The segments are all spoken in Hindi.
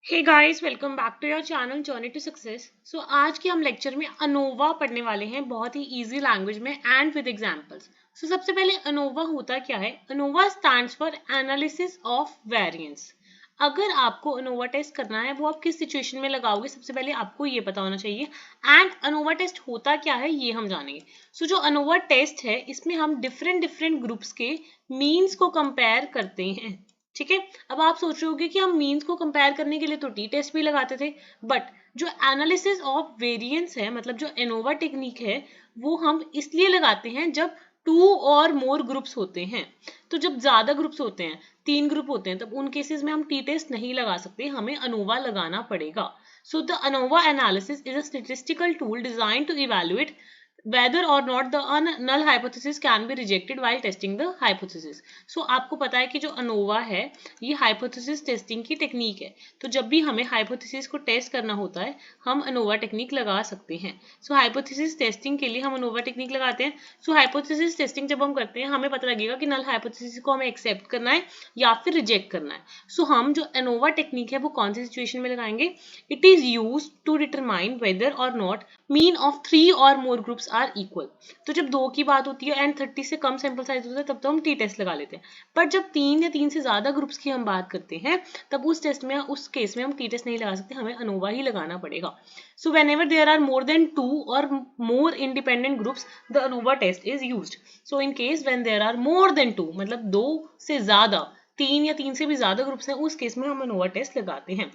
Hey guys, welcome back to your channel journey to success. So आज के हम लेक्चर में अनोवा पढ़ने वाले हैं बहुत ही इजी लैंग्वेज में एंड विद एग्जांपल्स। सो सबसे पहले अनोवा होता क्या है? ANOVA stands for analysis of variance. अगर आपको अनोवा टेस्ट करना है वो आप किस सिचुएशन में लगाओगे, सबसे पहले आपको ये पता होना चाहिए। एंड अनोवा टेस्ट होता क्या है ये हम जानेंगे। सो जो अनोवा टेस्ट है इसमें हम डिफरेंट डिफरेंट ग्रुप्स के मीन्स को कंपेयर करते हैं। ठीक है, अब आप सोच रहे होगे कि हम मीन्स को कंपेयर करने के लिए तो टी टेस्ट भी लगाते थे, बट जो एनालिसिस ऑफ वेरिएंस है, मतलब जो एनोवा टेक्निक है, वो हम इसलिए लगाते हैं जब टू और मोर ग्रुप्स होते हैं। तो जब ज्यादा ग्रुप्स होते हैं, 3 ग्रुप होते हैं, तब उन केसेस में हम टी टेस्ट नहीं लगा सकते, हमें अनोवा लगाना पड़ेगा। So the ANOVA analysis is a statistical tool design to evaluate whether or not the null hypothesis can be rejected while testing the hypothesis। So आपको पता है कि जो अनोवा है ये हाइपोथेसिस टेस्टिंग की टेक्निक है। तो जब भी हमें हाइपोथेसिस को टेस्ट करना होता है हम अनोवा टेक्निक लगा सकते हैं। सो हाइपोथेसिस टेस्टिंग के लिए हम अनोवा टेक्निक लगाते हैं। सो हाइपोथेसिस टेस्टिंग जब हम करते हैं हमें पता लगेगा कि नल हाइपोथेसिस को हमें एक्सेप्ट करना है या फिर रिजेक्ट करना है। सो हम जो अनोवा टेक्निक है वो कौन सी सिचुएशन में लगाएंगे? It is used to determine whether or not mean of 3 or more groups are equal. तो जब 2 की बात होती है एंड 30 से कम सैंपल साइज होता है तब तो हम टी टेस्ट लगा लेते हैं, पर जब 3 या 3 से ज्यादा ग्रुप्स की हम बात करते हैं तब उस केस में हम टी टेस्ट नहीं लगा सकते, हमें अनोवा ही लगाना पड़ेगा। So whenever there are more than 2 or more independent groups the ANOVA test is used. So in case when there are more than 2, मतलब 2 से ज्यादा, 3 या 3 से भी ज्यादा ग्रुप्स हैं, उस केस में हम अनोवा टेस्ट लगाते हैं।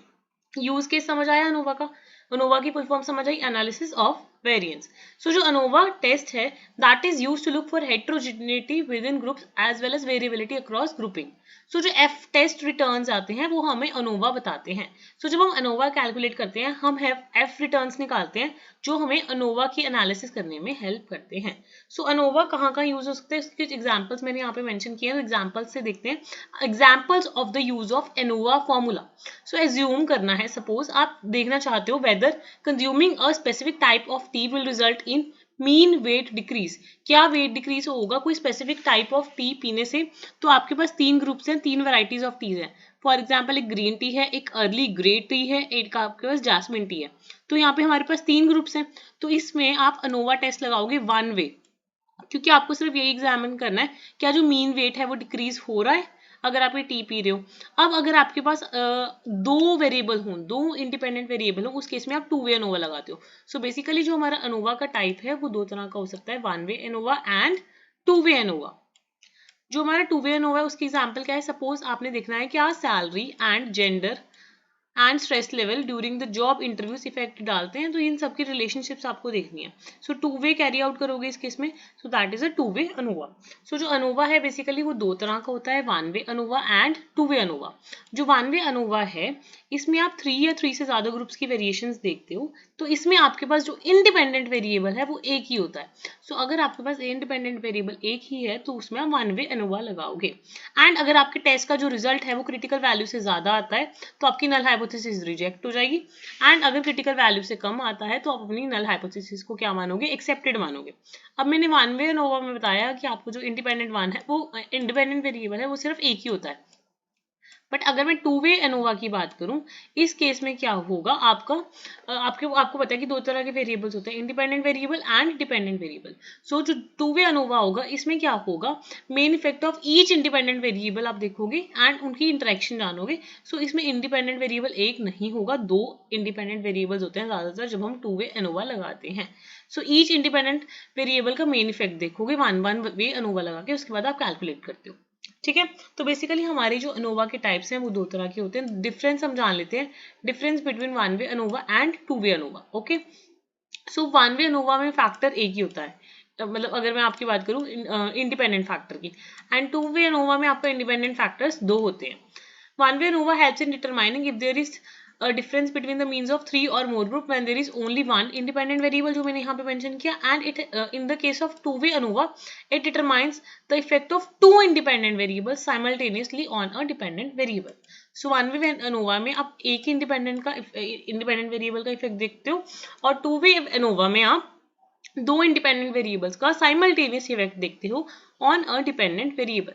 यूज केस समझ आया अनोवा का? अनोवा की फुल फॉर्म समझ आई, एनालिसिस ऑफ वेरिएंस। सो जो अनोवा टेस्ट है that is used to look for heterogeneity within groups as well as variability across grouping. So जो एफ टेस्ट रिटर्न्स आते हैं वो हमें अनोवा बताते हैं। सो जब हम अनोवा कैलकुलेट करते हैं हम एफ रिटर्न्स निकालते हैं जो हमें अनोवा की एनालिसिस करने में हेल्प करते हैं। सो अनोवा कहाँ कहाँ यूज हो सकते हैं इसके एग्जाम्पल्स मैंने यहाँ पे मेंशन किए हैं, तो एग्जाम्पल्स से देखते हैं। Examples of the use of ANOVA formula. So assume करना है, सपोज आप देखना चाहते हो whether consuming a specific type of tea will result in mean weight decrease. क्या वेट डिक्रीज होगा कोई स्पेसिफिक टाइप ऑफ टी पीने से? तो आपके पास 3 ग्रुप्स हैं, 3 वैरायटीज ऑफ टीज हैं। फॉर एग्जाम्पल एक ग्रीन टी है, एक अर्ली ग्रे टी है, एक आपके पास जैस्मिन टी है। तो यहाँ पे हमारे पास 3 ग्रुप्स हैं, तो इसमें आप अनोवा टेस्ट लगाओगे वन वे, क्योंकि आपको सिर्फ यही एग्जामिन करना है क्या जो मीन वेट है वो डिक्रीज हो रहा है अगर आप ये टी पी रहे हो। अब अगर आपके पास दो वेरिएबल हों, दो इंडिपेंडेंट वेरिएबल हो, उस केस में आप टू वे अनोवा लगाते हो। सो बेसिकली जो हमारा अनोवा का टाइप है वो दो तरह का हो सकता है, one way ANOVA and to way ANOVA. जो हमारा टू वे अनोवा है उसकी एग्जाम्पल क्या है? सपोज आपने देखना है क्या salary and gender and stress level during the job interviews effect डालते हैं, तो इन सबकी रिलेशनशिप्स आपको देखनी है। So two way carry out करोगे इस केस में, so that is a two way ANOVA. So जो अनोवा है बेसिकली वो दो तरह का होता है, one way ANOVA and to way ANOVA. जो वन वे अनोवा है इसमें आप 3 या 3 से ज्यादा ग्रुप्स की वेरिएशंस देखते हो, तो इसमें आपके पास जो इंडिपेंडेंट वेरिएबल है वो एक ही होता है। सो अगर आपके पास इंडिपेंडेंट वेरिएबल एक ही है तो उसमें आप वन वे अनोवा लगाओगे। एंड अगर आपके टेस्ट का जो रिजल्ट है वो क्रिटिकल वैल्यू से ज्यादा आता है तो आपकी नल हाइपोथेसिस रिजेक्ट हो जाएगी। एंड अगर क्रिटिकल वैल्यू से कम आता है तो आप अपनी नल हाइपोथेसिस को क्या मानोगे? एक्सेप्टेड मानोगे। अब मैंने वन वे अनोवा में बताया कि आपको जो इंडिपेंडेंट वन है वो इंडिपेंडेंट वेरिएबल है वो सिर्फ एक ही होता है, बट अगर मैं टू वे एनोवा की बात करूं इस केस में क्या होगा? आपको पता है कि दो तरह के वेरिएबल्स होते हैं, independent variable and dependent variable. So जो टू वे एनोवा होगा इसमें क्या होगा? Main effect of each independent variable आप देखोगे एंड उनकी इंटरेक्शन जानोगे। सो इसमें इंडिपेंडेंट वेरिएबल एक नहीं होगा, दो इंडिपेंडेंट वेरिएबल्स होते हैं ज्यादातर जब हम टू वे एनोवा लगाते हैं। सो ईच इंडिपेंडेंट वेरिएबल का मेन इफेक्ट देखोगे वन वन वे एनोवा लगा के, उसके बाद आप कैलकुलेट करते हो। ठीक है, तो बेसिकली हमारी जो अनोवा के टाइप्स हैं वो दो तरह के होते हैं। डिफरेंस हम जान लेते हैं, difference between one way ANOVA and to way ANOVA. Okay, so one way ANOVA में फैक्टर एक ही होता है, मतलब अगर मैं आपकी बात करूं इंडिपेंडेंट फैक्टर की, एंड टू वे अनोवा में आपका इंडिपेंडेंट फैक्टर्स दो होते हैं। One way ANOVA helps in determining if there is a difference between the means of 3 or more group when there is only one independent variable जो मैंने यहाँ पे mention किया, and it in the case of two way ANOVA it determines the effect of two independent variables simultaneously on a dependent variable. So one way ANOVA में आप एक इंडिपेंडेंट वेरिएबल का इफेक्ट देखते हो और टू वे ANOVA में आप दो इंडिपेंडेंट वेरिएबल्स का साइमल्टेनियस इफेक्ट देखते हो on a dependent variable.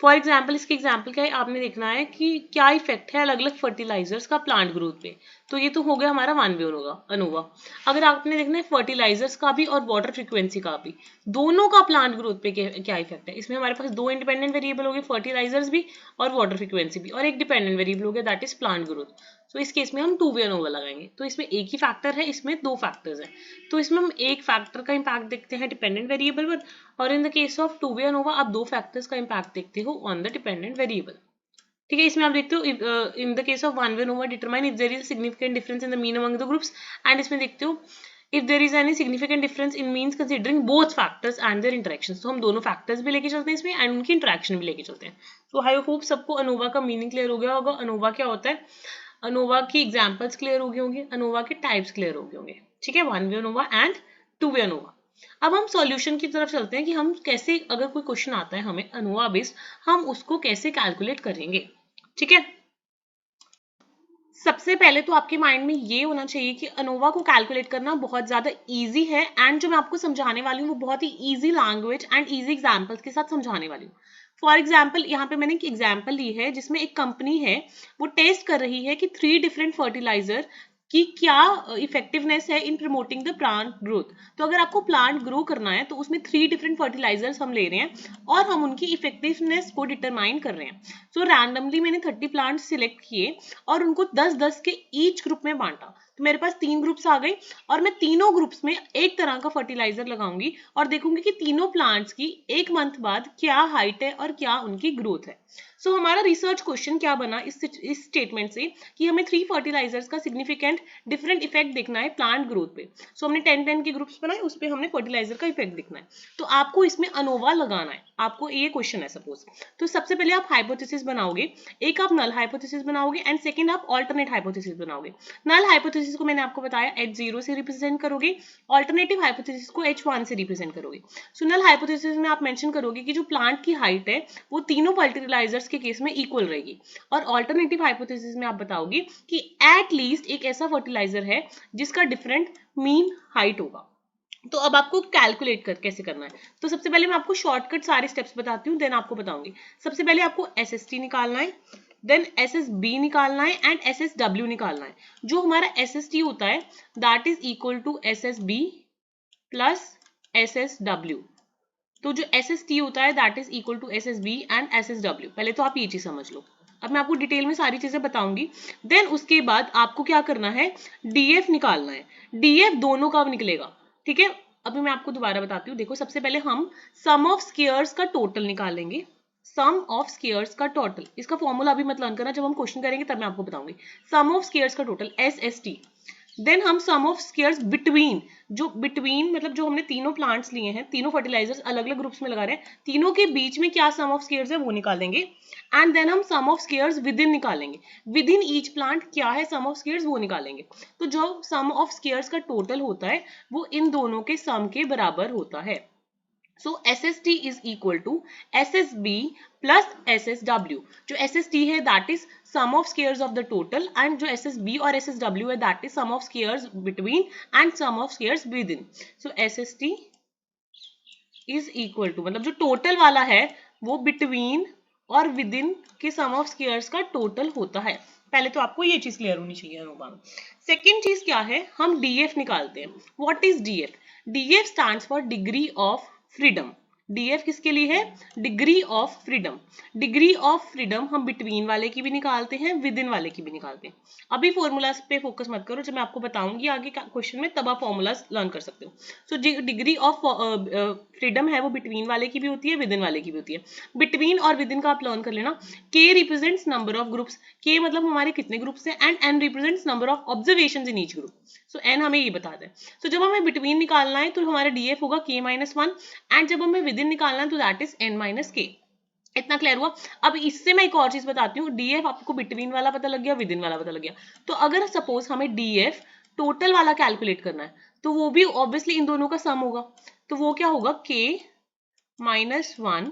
For example इसके एग्जाम्पल क्या है, आपने देखना है कि क्या इफेक्ट है अलग अलग फर्टिलाइजर्स का प्लांट ग्रोथ पे। तो ये तो हो गया हमारा वन वे होगा अनोवा। अगर आपने देखना है फर्टिलाइजर्स का भी और वाटर फ्रीक्वेंसी का भी, दोनों का प्लांट ग्रोथ पे क्या इफेक्ट है। इसमें हमारे पास दो इंडिपेंडेंट वेरिएबल हो गए, फर्टिलाइजर्स भी और वाटर फ्रीक्वेंसी भी, और एक डिपेंडेंट वेरिएबल हो गया दैट इज प्लांट ग्रोथ। तो इस केस में हम टू वे अनोवा लगाएंगे। तो इसमें एक ही फैक्टर है, इसमें दो फैक्टर्स हैं। तो इसमें हम एक फैक्टर का इम्पैक्ट देखते हैं डिपेंडेंट वेरिएबल पर, और इन the case of to way ANOVA आप दो फैक्टर्स का इम्पैक्ट देखते हो ऑन द डिपेंडेंट वेरिएबल। ठीक है, इसमें आप देखते हो in the case of one way ANOVA determine if there is significant difference in the mean among the groups, and इसमें देखते हो if there is any significant difference in means considering both factors and their interactions। तो हम दोनों फैक्टर्स भी लेके चलते हैं इसमें एंड उनकी इंटरेक्शन भी लेके चलते हैं। तो आई होप सबको अनोवा का मीनिंग क्लियर हो गया होगा, अनोवा क्या होता है, अनोवा की एग्जांपल्स क्लियर हो गए होंगे, अनोवा के टाइप्स क्लियर हो गए होंगे। ठीक है, one way ANOVA and to way ANOVA. अब हम सॉल्यूशन की तरफ चलते हैं कि हम कैसे, अगर कोई क्वेश्चन आता है हमें अनोवा बेस्ड, हम उसको कैसे कैलकुलेट करेंगे। ठीक है, सबसे पहले तो आपके माइंड में ये होना चाहिए कि अनोवा को कैलकुलेट करना बहुत ज्यादा इजी है, एंड जो मैं आपको समझाने वाली हूँ वो बहुत ही easy language and easy examples के साथ समझाने वाली हूँ। फॉर एग्जाम्पल यहाँ पे मैंने एक एग्जाम्पल ली है जिसमें एक कंपनी है वो टेस्ट कर रही है कि 3 डिफरेंट फर्टिलाइजर की क्या इफेक्टिवनेस है इन प्रमोटिंग द प्लांट ग्रोथ। तो अगर आपको प्लांट ग्रो करना है तो उसमें 3 डिफरेंट फर्टिलाइजर्स हम ले रहे हैं और हम उनकी इफेक्टिवनेस को डिटरमाइन कर रहे हैं। सो रैंडमली मैंने 30 प्लांट्स सिलेक्ट किए और उनको 10-10 के ईच ग्रुप में बांटा। तो मेरे पास 3 ग्रुप्स आ गए और मैं तीनों ग्रुप्स में एक तरह का फर्टिलाइजर लगाऊंगी और देखूंगी कि तीनों प्लांट्स की एक मंथ बाद क्या हाइट है और क्या उनकी ग्रोथ है। सो हमारा रिसर्च क्वेश्चन क्या बना इस स्टेटमेंट से कि हमें 3 फर्टिलाइजर्स का सिग्निफिकेंट डिफरेंट इफेक्ट देखना है प्लांट ग्रोथ पे। सो हमने 10-10 के ग्रुप्स बनाए, उस पर हमने फर्टिलाइजर का इफेक्ट देखना है। तो आपको इसमें अनोवा लगाना है, आपको ये क्वेश्चन है सपोज। तो सबसे पहले आप हाइपोथेसिस बनाओगे, एक आप नल हाइपोथेसिस बनाओगे एंड सेकंड आप अल्टरनेट हाइपोथेसिस बनाओगे। नल हाइपोथेसिस को मैंने आपको बताया H0 से रिप्रेजेंट करोगे, अल्टरनेटिव हाइपोथेसिस को H1 से रिप्रेजेंट करोगे। सो नल हाइपोथेसिस में आप मेंशन करोगे कि जो प्लांट की हाइट है वो तीनों फर्टिलाइजर्स के केस में इक्वल रहेगी, और अल्टरनेटिव हाइपोथेसिस में आप बताओगे कि एट लीस्ट एक ऐसा फर्टिलाइजर है जिसका डिफरेंट मीन हाइट होगा। तो अब आपको कैलकुलेट कैसे करना है। तो सबसे पहले मैं आपको शॉर्टकट सारे स्टेप्स बताती हूँ, देन आपको बताऊंगी। सबसे पहले आपको SST निकालना है, देन SSB निकालना है एंड SSW निकालना है। जो हमारा SST होता है that is equal to SSB plus SSW। तो जो SST होता है that is equal to SSB and SSW। पहले तो आप ये चीज समझ लो, अब मैं आपको डिटेल में सारी चीजें बताऊंगी। देन उसके बाद आपको क्या करना है, DF निकालना है। DF दोनों का निकलेगा, ठीक है। अभी मैं आपको दोबारा बताती हूँ। देखो, सबसे पहले हम सम ऑफ स्क्वायर्स का टोटल निकालेंगे, सम ऑफ स्क्वायर्स का टोटल। इसका फॉर्मूला अभी मत लर्न करना, जब हम क्वेश्चन करेंगे तब मैं आपको बताऊंगी। सम ऑफ स्क्वायर्स का टोटल SST। देन हम सम ऑफ स्क्वायर्स बिटवीन, जो बिटवीन मतलब जो हमने तीनों प्लांट्स लिए हैं, तीनों फर्टिलाइजर्स अलग अलग ग्रुप्स में लगा रहे हैं, तीनों के बीच में क्या सम ऑफ स्क्वायर्स है वो निकालेंगे। एंड देन हम सम ऑफ स्क्वायर्स विद इन निकालेंगे, विद इन ईच प्लांट क्या है सम ऑफ स्क्वायर्स वो निकालेंगे। तो जो सम ऑफ स्क्वायर्स का टोटल होता है वो इन दोनों के सम के बराबर होता है। So SST is equal to SSB plus SSW। जो SST है that is sum of squares of the total, and जो SSB और SSW है that is sum of squares between and sum of squares within। So SST is equal to मतलब जो टोटल वाला है वो between और within के sum of squares का टोटल होता है। पहले तो आपको ये चीज क्लियर होनी चाहिए अनुमान। सेकेंड चीज क्या है, हम DF निकालते हैं। What is DF? DF stands for degree of freedom. DF किसके लिए है? Degree of freedom. Degree of freedom हम बिटवीन वाले की भी निकालते हैं, विद इन वाले की भी निकालते हैं। अभी फॉर्मूलाज पे फोकस मत करो, जब मैं आपको बताऊंगी आगे क्वेश्चन में तब आप फॉर्मूलाज लर्न कर सकते हो। सो डिग्री ऑफ फ्रीडम है वो बिटवीन वाले की भी होती है, विद इन वाले की भी होती है। बिटवीन और विद इन का आप लर्न कर लेना। K represents number of groups, K मतलब हमारे कितने ग्रुप्स हैं, and N represents number of observations in each group. So N हमें ये बताता है। सो जब हमें बिटवीन निकालना है तो हमारा DF होगा K-1, एंड जब हमें विद इन निकालना है तो दैट इज N-K। इतना क्लियर हुआ? अब इससे मैं एक और चीज बताती हूँ। DF आपको बिटवीन वाला पता लग गया, विद इन वाला पता लग गया। तो अगर सपोज हमें DF टोटल वाला कैलकुलेट करना है तो वो भी ऑब्वियसली इन दोनों का सम होगा। तो वो क्या होगा, K-1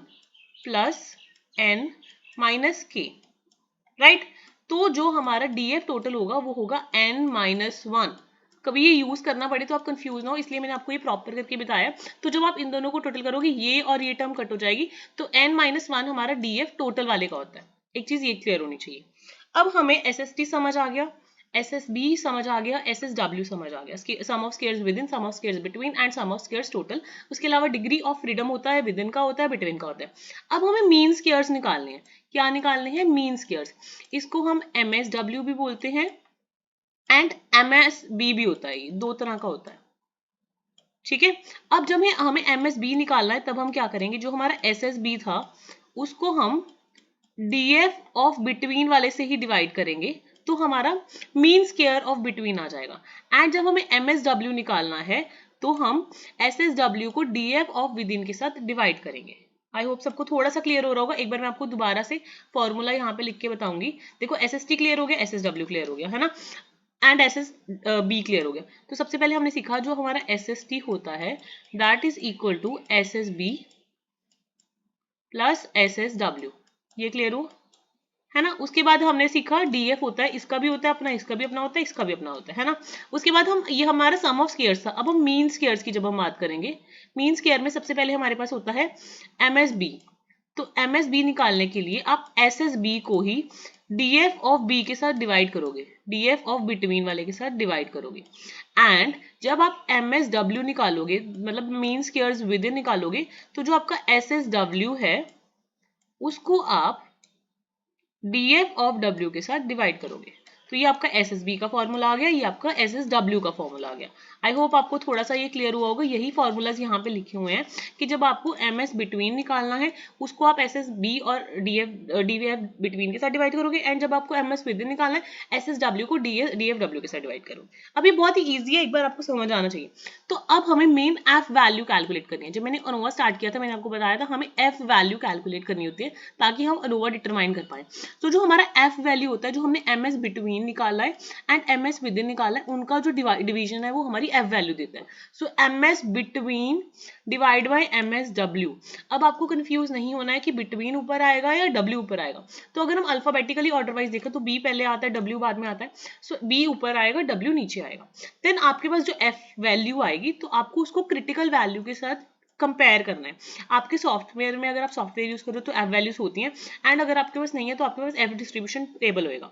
प्लस N-K, राइट। तो जो हमारा DF टोटल होगा वो होगा N-1। कभी ये यूज करना पड़े तो आप कंफ्यूज ना हो, इसलिए मैंने आपको ये प्रॉपर करके बताया। तो जब आप इन दोनों को टोटल करोगे ये और ये टर्म कट हो जाएगी, तो n-1 हमारा df टोटल वाले का होता है। एक चीज ये क्लियर होनी चाहिए। अब हमें SST समझ आ गया, SSB समझ आ गया, SSW समझ आ गया, सम ऑफ स्क्वायर्स विद इन, sum of squares between and sum of squares total. उसके अलावा डिग्री ऑफ फ्रीडम होता है, विद इन का होता है, बिटवीन का होता है। अब हमें मीन स्क्वायर्स निकालने हैं। क्या निकालने हैं? Mean squares. इसको हम MSW भी बोलते हैं एंड MSB भी होता है, ये दो तरह का होता है। ठीक है, अब जब हमें MSB निकालना है तब हम क्या करेंगे, जो हमारा SSB था उसको हम DF ऑफ बिटवीन वाले से ही डिवाइड करेंगे, तो हमारा मीन स्क्वायर ऑफ बिटवीन आ जाएगा। एंड जब हमें MSW निकालना है तो हम SSW को DF ऑफ विद इन के साथ डिवाइड करेंगे। आई होप सबको थोड़ा सा क्लियर हो रहा होगा। एक बार मैं आपको दोबारा से फॉर्मूला यहाँ पे लिख के बताऊंगी। देखो, SST क्लियर हो गया, SSW क्लियर हो गया, है ना, एंड SSB क्लियर हो गया। तो सबसे पहले हमने सीखा जो हमारा SST होता है that is equal to SSB plus SSW। ये क्लियर हो, है ना। उसके बाद हमने सीखा DF होता है, इसका भी होता है अपना, इसका भी अपना होता है, इसका भी अपना होता है ना। उसके बाद हम, ये हमारा सम ऑफ स्क्वायर्स था। अब हम मीन स्क्वायर्स की जब हम बात करेंगे, मीन स्क्वायर में सबसे पहले हमारे पास होता है MSB। तो MSB निकालने के लिए आप SSB को ही DF ऑफ B के साथ डिवाइड करोगे, DF ऑफ बिटवीन वाले के साथ डिवाइड करोगे। एंड जब आप MSW निकालोगे, मतलब मीन स्क्वायर्स विद इन निकालोगे, तो जो आपका SSW है उसको आप DF ऑफ W के साथ डिवाइड करोगे। तो ये आपका SSB का फॉर्मूला आ गया, ये आपका SSW का फॉर्मूला आ गया। आई होप आपको थोड़ा सा ये क्लियर हुआ होगा। यही फॉर्मूलाज यहाँ पे लिखे हुए हैं कि जब आपको MS बिटवीन निकालना है उसको आप SSB और DF बिटवीन के साथ डिवाइड करोगे, एंड जब आपको MS विद इन निकालना है SSW को DFW के साथ डिवाइड करोगे। अब ये बहुत ही ईजी है, एक बार आपको समझ आना चाहिए। तो अब हमें मेन F वैल्यू कैलकुलेट करनी है। जब मैंने अनोवा स्टार्ट किया था मैंने आपको बताया था हमें F वैल्यू कैलकुलेट करनी होती है ताकि हम अनोवा डिटरमाइन कर पाए। तो जो हमारा F वैल्यू होता है, जो हमने MS बिटवीन निकाला है एंड MS विद इन निकाला है, उनका जो डिवीजन है वो हमारी F वैल्यू देता है। सो MS between divide by MSW। अब आपको कंफ्यूज नहीं होना है कि बिटवीन ऊपर आएगा या W ऊपर आएगा। तो अगर हम अल्फाबेटिकली ऑर्डर वाइज देखें तो B पहले आता है, W बाद में आता है। सो B ऊपर आएगा, W नीचे आएगा। देन आपके पास जो F वैल्यू आएगी तो आपको उसको क्रिटिकल वैल्यू के साथ कंपेयर करना है। आपके सॉफ्टवेयर में अगर आप सॉफ्टवेयर यूज करो तो F वैल्यूज होती हैं, एंड अगर आपके पास नहीं है तो आपके पास F डिस्ट्रीब्यूशन टेबल होएगा।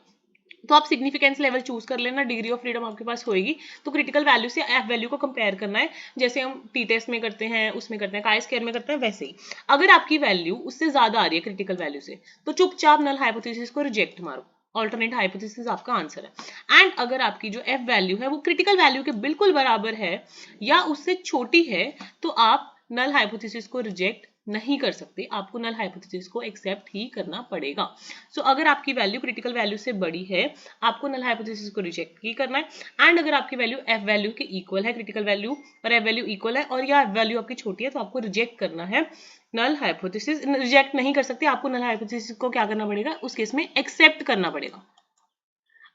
तो आप सिग्निफिकेंस लेवल चूज कर लेना, डिग्री ऑफ फ्रीडम आपके पास होएगी। तो क्रिटिकल वैल्यू से F वैल्यू को कंपेयर करना है, जैसे हम टी टेस्ट में करते हैं, उसमें करते हैं, काई स्क्वायर में करते हैं, वैसे ही। अगर आपकी वैल्यू उससे ज्यादा आ रही है क्रिटिकल वैल्यू से, तो चुपचाप नल हाइपोथेसिस को रिजेक्ट मारो, ऑल्टरनेट हाइपोथेसिस आपका आंसर है। एंड अगर आपकी जो F वैल्यू है वो क्रिटिकल वैल्यू के बिल्कुल बराबर है या उससे छोटी है, तो आप नल हाइपोथेसिस को रिजेक्ट नहीं कर सकते, आपको नल हाइपोथेसिस को एक्सेप्ट ही करना पड़ेगा। सो अगर आपकी वैल्यू क्रिटिकल वैल्यू से बड़ी है आपको नल हाइपोथेसिस को रिजेक्ट ही करना है। एंड अगर आपकी वैल्यू F वैल्यू के इक्वल है, क्रिटिकल वैल्यू और F वैल्यू इक्वल है, और या F वैल्यू आपकी छोटी है, तो आपको रिजेक्ट करना है। नल हाइपोथेसिस रिजेक्ट नहीं कर सकते, आपको नल हाइपोथेसिस को क्या करना पड़ेगा, उस केस में एक्सेप्ट करना पड़ेगा।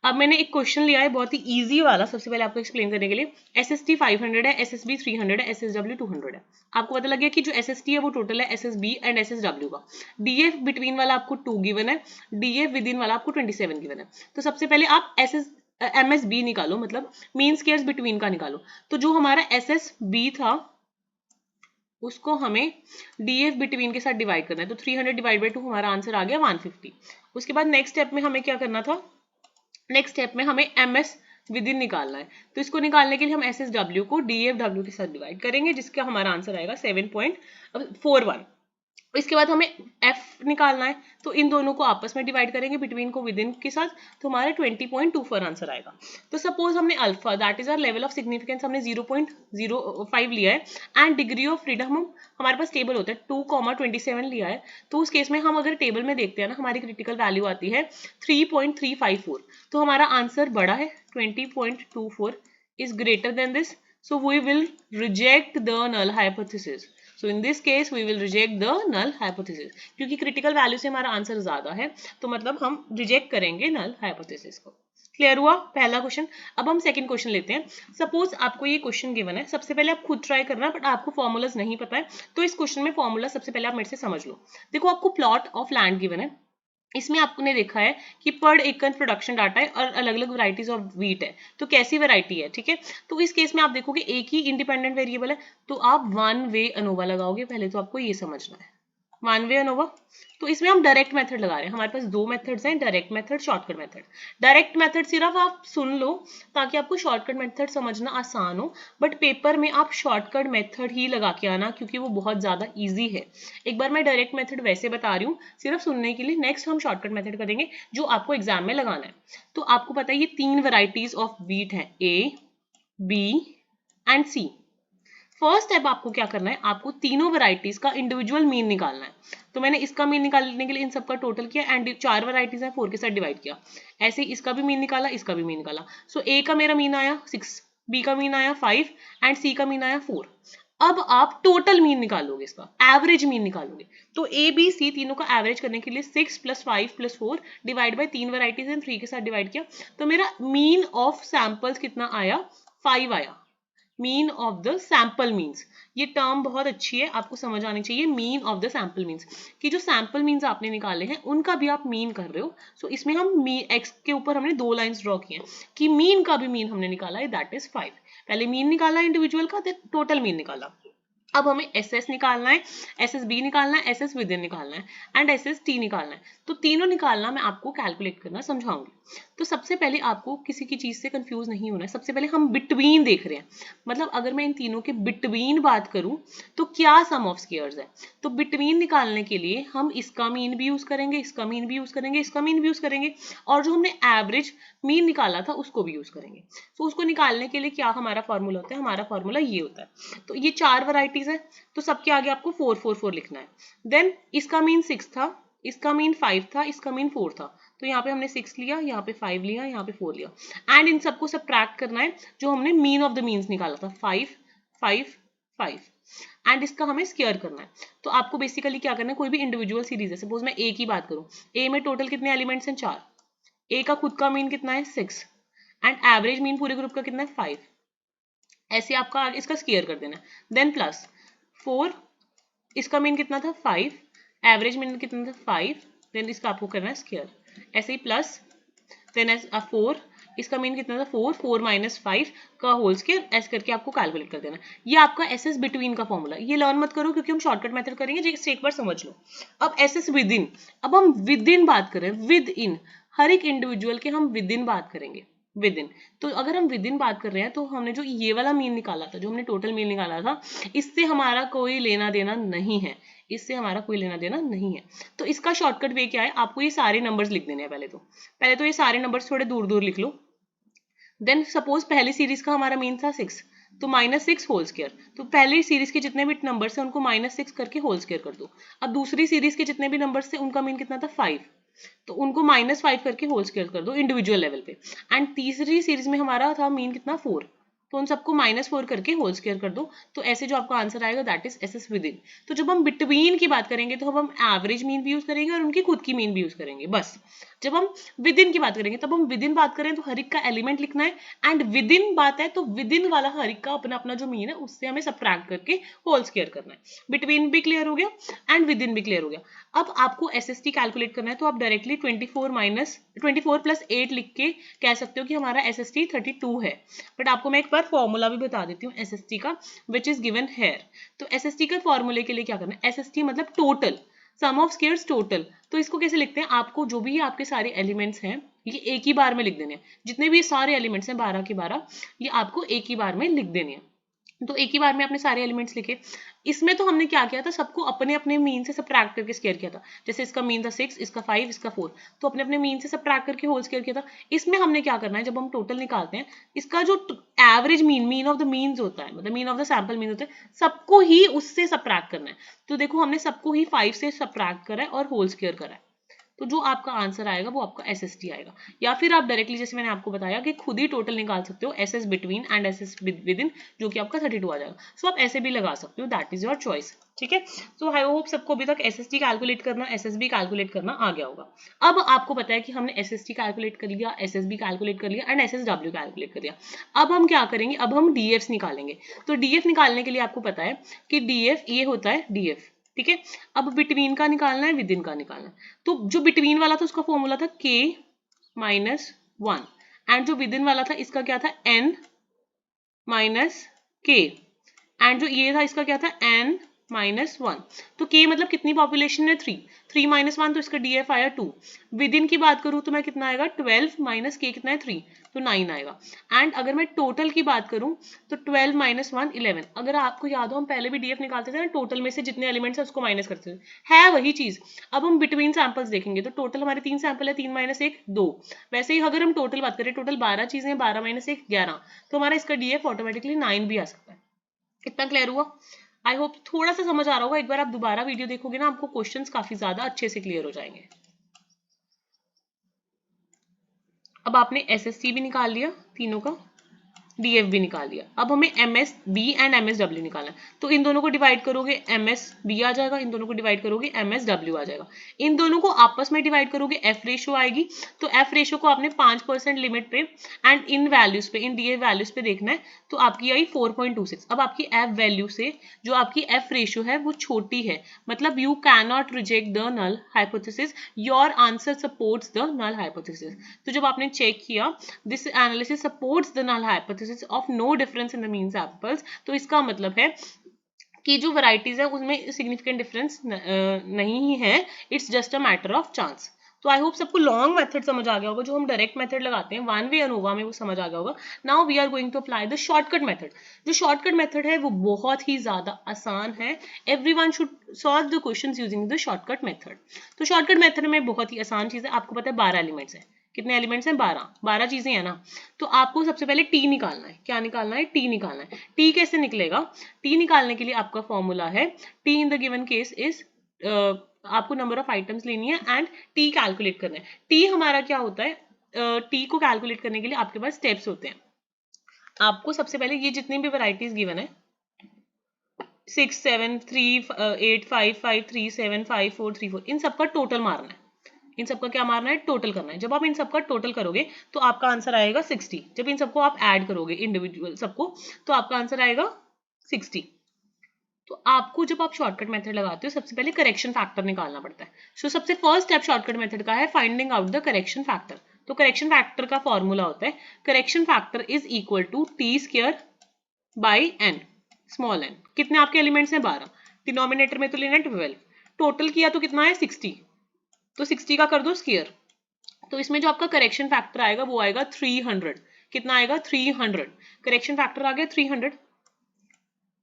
अब मैंने एक क्वेश्चन लिया है बहुत ही इजी वाला, सबसे पहले आपको एक्सप्लेन करने के लिए। SST 500 है, SSB 300 है, SSW 200 है। आपको पता लग गया कि जो SST है वो टोटल है SSB एंड SSW का। DF बिटवीन वाला आपको 2 गिवन है, DF विद इन वाला आपको 27 गिवन है। तो सबसे पहले आप MSB निकालो, मतलब मीन स्क्वायर्स बिटवीन का निकालो। तो जो हमारा SSB था उसको हमें DF बिटवीन के साथ डिवाइड करना है। तो 300 डिवाइड बाई 2 हमारा आंसर आ गया 150। उसके बाद नेक्स्ट स्टेप में हमें क्या करना था, नेक्स्ट स्टेप में हमें MS विद इन निकालना है। तो इसको निकालने के लिए हम SSW को DFW के साथ डिवाइड करेंगे, जिसका हमारा आंसर आएगा 7.41। इसके बाद हमें F निकालना है, तो इन दोनों को आपस में डिवाइड करेंगे, बिटवीन को विद इन के साथ, तो हमारा 20.24 आंसर आएगा। तो सपोज हमने alpha that is our level of significance हमने 0.05 लिया है, एंड डिग्री ऑफ फ्रीडम हमारे पास टेबल होता है 2,27 लिया है। तो उस केस में हम अगर टेबल में देखते हैं ना, हमारी क्रिटिकल वैल्यू आती है 3.354। तो हमारा आंसर बड़ा है, 20.24 is greater than this, so we will reject the null hypothesis. So in this case we will reject the null hypothesis, क्योंकि क्रिटिकल वैल्यू से हमारा आंसर ज्यादा है, तो मतलब हम रिजेक्ट करेंगे नल हाइपोथेसिस को। क्लियर हुआ पहला क्वेश्चन। अब हम सेकंड क्वेश्चन लेते हैं। सपोज आपको ये क्वेश्चन गिवन है, सबसे पहले आप खुद ट्राई करना, बट आपको फॉर्मूलाज नहीं पता है, तो इस क्वेश्चन में फॉर्मूला सबसे पहले आप मेरे से समझ लो। देखो, आपको प्लॉट ऑफ लैंड गिवन है, इसमें आपने देखा है कि पर एकड़ प्रोडक्शन डाटा है और अलग अलग वैरायटीज ऑफ व्हीट है, तो कैसी वैरायटी है, ठीक है। तो इस केस में आप देखोगे एक ही इंडिपेंडेंट वेरिएबल है, तो आप वन वे अनोवा लगाओगे, पहले तो आपको ये समझना है वन वे अनोवा। तो इसमें हम डायरेक्ट मेथड लगा रहे हैं, हमारे पास दो मेथड्स हैं, direct method, shortcut method. Direct method सिर्फ आप सुन लो ताकि आपको शॉर्टकट मेथड समझना आसान हो, बट पेपर में आप शॉर्टकट मेथड ही लगा के आना क्योंकि वो बहुत ज्यादा इजी है। एक बार मैं डायरेक्ट मेथड वैसे बता रही हूँ सिर्फ सुनने के लिए, नेक्स्ट हम शॉर्टकट मेथड करेंगे जो आपको एग्जाम में लगाना है। तो आपको पता है ये तीन वेराइटीज ऑफ व्हीट है, A, B and C. First step आपको क्या करना है, आपको तीनों वैरायटीज का इंडिविजुअल मीन निकालना है। तो मैंने इसका मीन निकालने के लिए इन सबका टोटल किया एंड चार वैरायटीज है, 4 के साथ डिवाइड किया। ऐसे ही इसका भी मीन निकाला, इसका भी मीन निकाला। सो ए का मेरा मीन आया 6, बी का मीन आया 5 एंड सी का मीन आया 4। अब आप टोटल मीन निकालोगे, इसका एवरेज मीन निकालोगे। तो ए बी सी तीनों का एवरेज करने के लिए 6 + 5 + 4 डिवाइड बाय तीन वैरायटीज एंड 3 के साथ डिवाइड किया, तो मेरा मीन ऑफ सैंपल्स कितना आया, 5 आया। Mean of the sample means, ये टर्म बहुत अच्छी है, आपको समझ आनी चाहिए। Mean of the sample means कि जो सैंपल मीन्स आपने निकाले हैं उनका भी आप मीन कर रहे हो। सो इसमें हम एक्स के ऊपर हमने दो लाइंस ड्रॉ किए हैं कि मीन का भी मीन हमने निकाला है, दैट इज 5। पहले मीन निकाला इंडिविजुअल का, देन टोटल मीन निकाला। अब हमें एस एस निकालना है, एस एस बी निकालना है, एस एस विद इन निकालना है एंड एस एस टी निकालना है। तो तीनों निकालना मैं आपको कैलकुलेट करना समझाऊंगी। तो सबसे पहले आपको किसी की चीज से कंफ्यूज नहीं होना है, सबसे पहले हम बिटवीन देख रहे हैं। मतलब अगर मैं इन तीनों के बिटवीन बात करूं तो क्या सम ऑफ स्क्वायर्स है। तो बिटवीन निकालने के लिए हम इसका मीन भी यूज करेंगे, इसका मीन भी यूज करेंगे, इसका मीन भी यूज करेंगे और जो हमने एवरेज मीन निकाला था उसको भी यूज करेंगे। तो उसको निकालने के लिए क्या हमारा फॉर्मूला होता है, हमारा फॉर्मूला ये होता है। तो ये चार वैरायटीज है, तो सबके आगे आपको 4 4 4 लिखना है। देन इसका मीन 6 था, इसका मीन 5 था, इसका मीन 4 था। तो यहाँ पे हमने 6 लिया, यहाँ पे 5 लिया, यहाँ पे 4 लिया एंड इन सबको सबट्रैक्ट करना है जो हमने मीन ऑफ द मीन्स निकाला था, 5 5 5 एंड इसका हमें स्क्वायर करना है। तो आपको बेसिकली क्या करना है, कोई भी इंडिविजुअल सीरीज है, सपोज मैं ए की बात करूं, ए में टोटल कितने एलिमेंट्स हैं, 4। ए का खुद का मीन कितना है, 6 एंड एवरेज मीन पूरे ग्रुप का कितना है, 5। ऐसे आपका इसका स्क्वायर कर देना है। देन प्लस 4, इसका मीन कितना था, 5, एवरेज मीन कितना था, 5, देन इसका आपको करना है स्क्वायर। ऐसे ही प्लस देन 4, इसका मीन कितना था, 4 4 - 5 का होल स्क्वायर, ऐसे करके आपको कैलकुलेट कर देना। ये आपका एस एस बिटवीन का फॉर्मूला, ये लर्न मत करो क्योंकि हम शॉर्टकट मेथड करेंगे, जैसे एक बार समझ लो। अब एस एस विद इन, अब हम विद इन बात करें, विद इन हर एक इंडिविजुअल के हम विद इन बात करेंगे, विद इन। तो अगर हम विद इन बात कर रहे हैं तो हमने जो ये वाला मीन निकाला था, जो हमने टोटल मीन निकाला था, इससे हमारा कोई लेना देना नहीं है, इससे हमारा कोई लेना देना नहीं है। तो इसका शॉर्टकट वे क्या है, आपको ये सारे नंबर्स लिख देने हैं। पहले तो ये सारे नंबर्स थोड़े दूर दूर लिख लो। देन सपोज पहली सीरीज का हमारा मीन था 6, तो -6 होल स्क्वायर। तो पहली सीरीज के जितने भी नंबर्स हैं उनको -6 करके होल स्क्वायर कर दो। अब दूसरी सीरीज के जितने भी नंबर्स थे उनका मीन कितना था, 5, तो उनको -5 करके होल स्क्वायर कर दो इंडिविजुअल लेवल पे। एंड तीसरी सीरीज में हमारा था मीन कितना, 4, तो उन सबको -4 करके होल स्क्वायर कर दो। तो ऐसे जो आपका आंसर आएगा that is S S with in. तो जब हम बिटवीन की बात करेंगे तो हम एवरेज मीन भी यूज करेंगे और उनकी खुद की मीन भी यूज करेंगे, बस। जब हम विद इन की बात करेंगे, तब हम विद इन बात करें तो हर एक का एलिमेंट लिखना है एंड विद इन बात है तो विद इन वाला हर एक का अपना अपना जो मीन है उससे हमें सबट्रैक्ट करके होल स्क्वायर करना है। बिटवीन भी क्लियर हो गया एंड विद इन भी क्लियर हो गया। अब आपको एसएसटी कैलकुलेट करना है, तो आप डायरेक्टली 24 + 8 लिख के कह सकते हो कि हमारा एसएसटी 32 है। बट आपको मैं एक बार फॉर्मूला भी बता देती हूँ एसएसटी का, विच इज गिवन हेयर। तो एसएसटी का फॉर्मूले के लिए क्या करना है, एसएसटी मतलब total, sum of squares total. तो इसको कैसे लिखते हैं, आपको जो भी आपके सारे एलिमेंट्स हैं ये एक ही बार में लिख देने हैं। जितने भी सारे एलिमेंट्स हैं 12 के 12, ये आपको एक ही बार में लिख देने हैं। तो एक ही बार में आपने सारे एलिमेंट्स लिखे। इसमें तो हमने क्या किया था, सबको अपने अपने मीन से सबट्रैक्ट करके स्क्वायर किया था। जैसे इसका मीन था 6, इसका 5, इसका 4, तो अपने अपने मीन से सबट्रैक्ट करके होल स्क्वायर किया था। इसमें हमने क्या करना है, जब हम टोटल निकालते हैं, इसका जो average mean of the means होता है, मतलब mean of the sample mean होता है, सबको ही उससे सबट्रैक्ट करना है। तो देखो हमने सबको ही 5 से सबट्रैक्ट करा है और होल स्क्वायर करा है। तो जो आपका आंसर आएगा वो आपका एसएसटी आएगा। या फिर आप डायरेक्टली जैसे मैंने आपको बताया कि खुद ही टोटल निकाल सकते हो, SS between and SS with in, जो कि आपका 32 आ जाएगा। सो आप ऐसे भी लगा सकते हो, दैट इज योर चॉइस, ठीक है। सो आई होप सबको अभी तक एसएसटी कैलकुलेट करना, एसएसबी कैलकुलेट करना आ गया होगा। अब आपको पता है कि हमने एसएसटी कैलकुलेट कर लिया, एसएसबी कैलकुलेट कर लिया एंड एसएसडब्ल्यू कैलकुलेट कर लिया। अब हम क्या करेंगे, अब हम डीएफ निकालेंगे। तो डीएफ निकालने के लिए आपको पता है कि डीएफ ये होता है, डीएफ ठीक है। अब बिटवीन का निकालना है, विद इन का निकालना है। तो जो बिटवीन वाला था उसका फॉर्मूला था k माइनस 1 एंड जो विद इन वाला था इसका क्या था n माइनस k एंड जो ये था इसका क्या था n माइनस 1। तो k मतलब कितनी पॉपुलेशन है 3, 3 माइनस 1 तो इसका df आया 2। विद इन की बात करूं तो मैं कितना आएगा 12 माइनस k कितना है 3 तो 9 आएगा। एंड अगर मैं टोटल की बात करूं तो 12 माइनस 1 11। अगर आपको याद हो हम पहले भी df निकालते थे ना, टोटल में से जितने एलिमेंट्स है उसको माइनस करते थे, है वही चीज। अब हम बिटवीन सैंपल्स देखेंगे तो टोटल हमारे 3 सैंपल है, 3 माइनस 1 2। वैसे ही अगर हम टोटल बात करें, टोटल 12 चीजें, 12 माइनस 1 11, तो हमारा इसका df ऑटोमेटिकली 9 भी आ सकता है। कितना क्लियर हुआ? आई होप थोड़ा सा समझ आ रहा होगा। एक बार आप दोबारा वीडियो देखोगे ना, आपको क्वेश्चंस काफी ज्यादा अच्छे से क्लियर हो जाएंगे। अब आपने एसएसटी भी निकाल लिया तीनों का, डीएफ भी निकाल दिया। अब हमें MS B and MS W निकालना है। तो इन दोनों को डिवाइड करोगे एमएस बी आ जाएगा, इन दोनों को डिवाइड करोगे एमएस डब्ल्यू आ जाएगा। इन दोनों को आपस में डिवाइड करोगे एफ रेशो आएगी। तो एफ रेशो को आपने 5% लिमिट पे एंड इन वैल्यूज पे, इन डीएफ वैल्यूज पे देखना है। तो आपकी आई 4.26। अब आपकी एफ वैल्यू से जो आपकी एफ रेशो है वो छोटी है, मतलब you can not reject the null hypothesis, your answer supports the null hypothesis. तो जब आपने चेक किया this analysis supports the null hypothesis of no difference in the mean samples, तो इसका मतलब है कि जो वैरायटीज है उसमें सिग्निफिकेंट डिफरेंस नहीं है, it's just a matter of chance. तो आई होप सबको लॉन्ग मेथड समझ आ गया होगा। जो हम डायरेक्ट मेथड लगाते हैं वन वे अनोवा में, वो समझ आ गया होगा। Now we are going to apply the shortcut method. जो शॉर्टकट मेथड है वो बहुत ही ज्यादा आसान है। Everyone should solve the questions using the shortcut method. तो शॉर्टकट मेथड में बहुत ही आसान चीज है। आपको पता है 12 एलिमेंट्स है। कितने एलिमेंट्स हैं? 12, 12 चीजें हैं ना। तो आपको सबसे पहले टी निकालना है। क्या निकालना है? टी निकालना है। टी कैसे निकलेगा? टी निकालने के लिए आपका फॉर्मूला है T in the given case is, आपको नंबर ऑफ आइटम्स लेनी है एंड टी कैलकुलेट करना है। टी हमारा क्या होता है? टी को कैलकुलेट करने के लिए आपके पास स्टेप्स होते हैं। आपको सबसे पहले ये जितनी भी वैरायटीज गिवन है 6 7 3 8 5 5 3 7 5 4 3 4, इन सबका टोटल मारना है। इन सबका क्या मारना है? टोटल करना है। जब आप इन सबका टोटल करोगे तो आपका आंसर आएगा 60। जब इन सबको आप ऐड करोगे इंडिविजुअल सबको तो आपका आंसर आएगा 60। तो आपको जब आप शॉर्टकट मेथड लगाते हो सबसे पहले करेक्शन फैक्टर निकालना पड़ता है। सो सबसे फर्स्ट स्टेप शॉर्टकट मेथड का है finding out the correction factor. तो करेक्शन फैक्टर का फॉर्मूला होता है correction factor is equal to T square by N, small N. कितने आपके एलिमेंट्स हैं? 12। डिनोमिनेटर में तो लेना 12, टोटल किया तो कितना है? 60। तो 60 का कर दो स्क्वायर। तो इसमें जो आपका करेक्शन फैक्टर आएगा वो आएगा 300। कितना आएगा? 300। करेक्शन फैक्टर आ गया 300,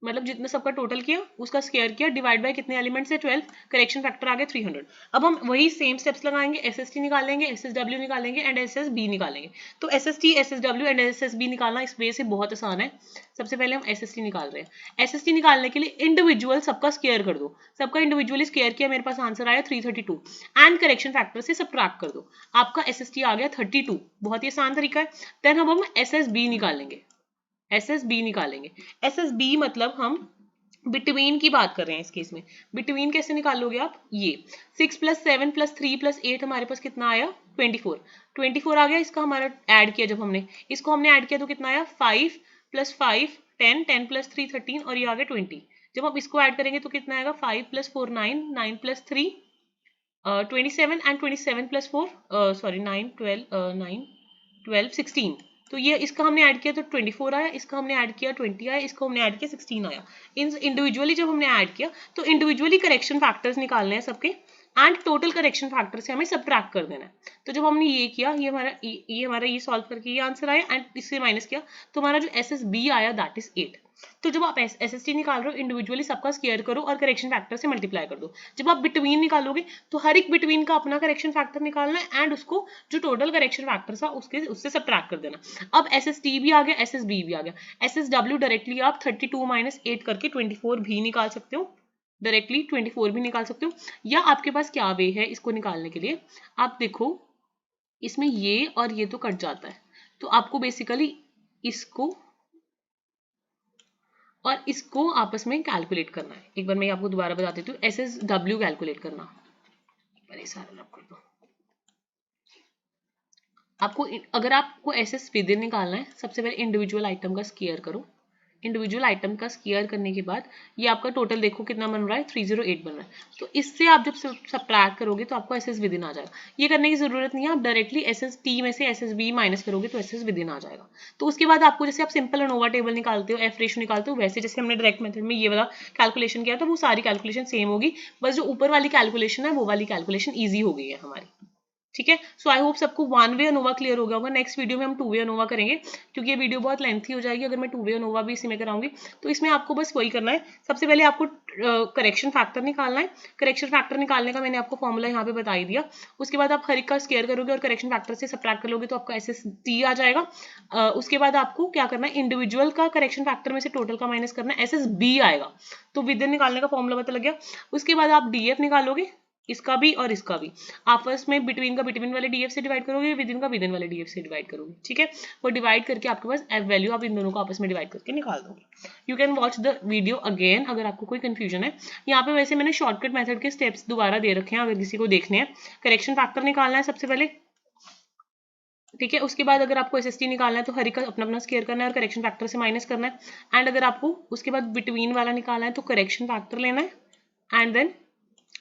मतलब जितना सबका टोटल किया उसका स्क्वायर किया, डिवाइड बाय कितने एलिमेंट्स है? 12, करेक्शन फैक्टर आ गया 300। अब हम वही सेम स्टेप्स लगाएंगे, एसएसटी निकालेंगे, एसएसडब्ल्यू निकालेंगे एंड एसएसबी निकालेंगे। तो एसएसटी, एसएसडब्ल्यू एंड एसएसबी निकालना इस वे से बहुत आसान है। सबसे पहले हम एसएसटी निकाल रहे हैं। एसएसटी निकालने के लिए इंडिविजुअल सबका स्क्वायर कर दो। सबका इंडिविजुअली स्क्वायर किया, मेरे पास आंसर आया 332 एंड करेक्शन फैक्टर से सबट्रैक्ट कर दो, आपका एसएसटी आ गया 32। बहुत ही आसान तरीका है। देन हम एसएसबी निकालेंगे। एसएसबी निकालेंगे। एसएसबी मतलब हम बिटवीन की बात कर रहे हैं इस केस में। बिटवीन कैसे निकालोगे आप? ये 6 प्लस 7 प्लस 3 प्लस 8 हमारे पास कितना आया? 24। 24 आ गया। इसका हमारा ऐड किया, जब हमने इसको ऐड किया तो कितना आया? 5 प्लस 5 10, 10 प्लस 3 13 और ये आ गया 20। जब आप इसको ऐड करेंगे तो कितना आएगा? 5 plus 4 9, 9 plus 3 27 and 27 plus 4 sorry 9 12 9 12 16। तो ये इसका हमने ऐड किया तो 24 आया, इसका हमने ऐड किया 20 आया, इसको हमने ऐड किया 16 आया। इन इंडिविजुअली जब हमने ऐड किया तो इंडिविजुअली करेक्शन फैक्टर्स निकालने हैं सबके एंड टोटल करेक्शन फैक्टर से हमें सबट्रैक्ट कर देना है। तो जब हमने ये किया, ये सॉल्व करके ये आंसर आया एंड इससे माइनस किया तो हमारा जो एसएसबी आया दैट इज 8। तो जब आप एसएसटी निकाल रहे हो इंडिविजुअली सबका स्क्वायर करो और करेक्शन फैक्टर से मल्टीप्लाई कर दो। जब आप बिटवीन निकालोगे तो हर एक बिटवीन का अपना करेक्शन फैक्टर निकालना है एंड उसको जो टोटल करेक्शन फैक्टर था उससे सबट्रैक्ट कर देना। अब एसएसटी भी आ गया, एसएसबी भी आ गया। एसएसडब्ल्यू डायरेक्टली आप 32 माइनस 8 करके 24 भी निकाल सकते हो, डायरेक्टली 24 भी निकाल सकते हो। या आपके पास क्या वे है इसको निकालने के लिए? आप देखो इसमें ये और ये तो कट जाता है, तो आपको बेसिकली इसको और इसको आपस में कैलकुलेट करना है। एक बार मैं आपको दोबारा बता देती हूँ, एसएसडब्ल्यू कैलकुलेट करना। सारा कर दो। आपको अगर आपको एसएस विद इन निकालना है सबसे पहले इंडिविजुअल आइटम का स्क्वायर करो, इंडिविजुअल आइटम का स्क्वायर करने के बाद ये आपका टोटल देखो कितना बन रहा है, 308 बन रहा है। तो इससे आप जब सब्ट्रैक्ट करोगे तो आपको एसएस विद इन आ जाएगा। ये करने की जरूरत नहीं है, आप डायरेक्टली एसएस टी में से एसएस बी माइनस करोगे तो एसएस विद इन आ जाएगा। तो उसके बाद आपको जैसे आप सिंपल अनोवा टेबल निकालते हो, एफ रेशो निकालते हो, वैसे जैसे हमने डायरेक्ट मेथड में ये वाला कैलकुलेशन किया था वो सारी कैलकुलेशन सेम होगी, बस जो ऊपर वाली कैलकुलेशन है वो वाली कैलकुलेशन ईजी हो गई है हमारी। ठीक है, सो आई होप सबको वन वे अनोवा क्लियर हो गया होगा। नेक्स्ट वीडियो में हम टू वे अनोवा करेंगे, क्योंकि ये वीडियो बहुत लेंथी हो जाएगी अगर मैं टू वे अनोवा भी इसी में कराऊंगी। तो इसमें आपको बस वही करना है, सबसे पहले आपको करेक्शन फैक्टर निकालना है। करेक्शन फैक्टर निकालने का मैंने आपको फॉर्मूला यहाँ पे बता ही दिया। उसके बाद आप हर एक का स्क्वायर करोगे और करेक्शन फैक्टर से सब्ट्रैक्ट करोगे तो आपका एस एस टी आ जाएगा। उसके बाद आपको क्या करना है, इंडिविजुअल का करेक्शन फैक्टर में से टोटल का माइनस करना है, एस एस बी आएगा। तो विद इन निकालने का फॉर्मूला पता लग गया। उसके बाद आप डी एफ निकालोगे, इसका भी और इसका भी, आपस में बिटवीन का बिटवीन वाले डीएफ से डिवाइड करोगे, विद इन का विद इन वाले डीएफ से डिवाइड करोगे। ठीक है, वो डिवाइड करके आपके पास एफ वैल्यू आप इन दोनों को आपस में डिवाइड करके निकाल दोगे। You can watch the video again अगर आपको कोई कंफ्यूजन है। यहाँ पे वैसे मैंने शॉर्टकट मेथड के स्टेप्स दोबारा दे रखे हैं अगर किसी को देखने हैं। करेक्शन फैक्टर निकालना है सबसे पहले, ठीक है। उसके बाद अगर आपको एसएसटी निकालना है तो हर एक का अपना अपना स्क्वायर करना है और करेक्शन फैक्टर से माइनस करना है। एंड अगर आपको उसके बाद बिटवीन वाला निकालना है तो करेक्शन फैक्टर लेना है एंड देन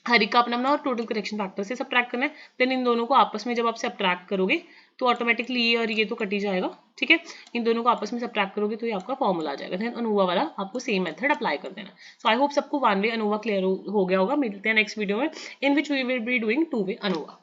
हर एक का अपना अपना और टोटल करेक्शन फैक्टर से सब्ट्रैक्ट करना है। देन इन दोनों को आपस में जब आप सब्ट्रैक्ट करोगे तो ऑटोमेटिकली ये और ये तो कट ही जाएगा। ठीक है, इन दोनों को आपस में सब्ट्रैक्ट करोगे तो ये आपका फॉर्मूला आ जाएगा। देन अनोवा वाला आपको सेम मेथड अप्लाई कर देना। सो आई होप सबको वन वे अनोवा क्लियर हो गया होगा। मिलते हैं नेक्स्ट वीडियो में in which we will be doing two way ANOVA.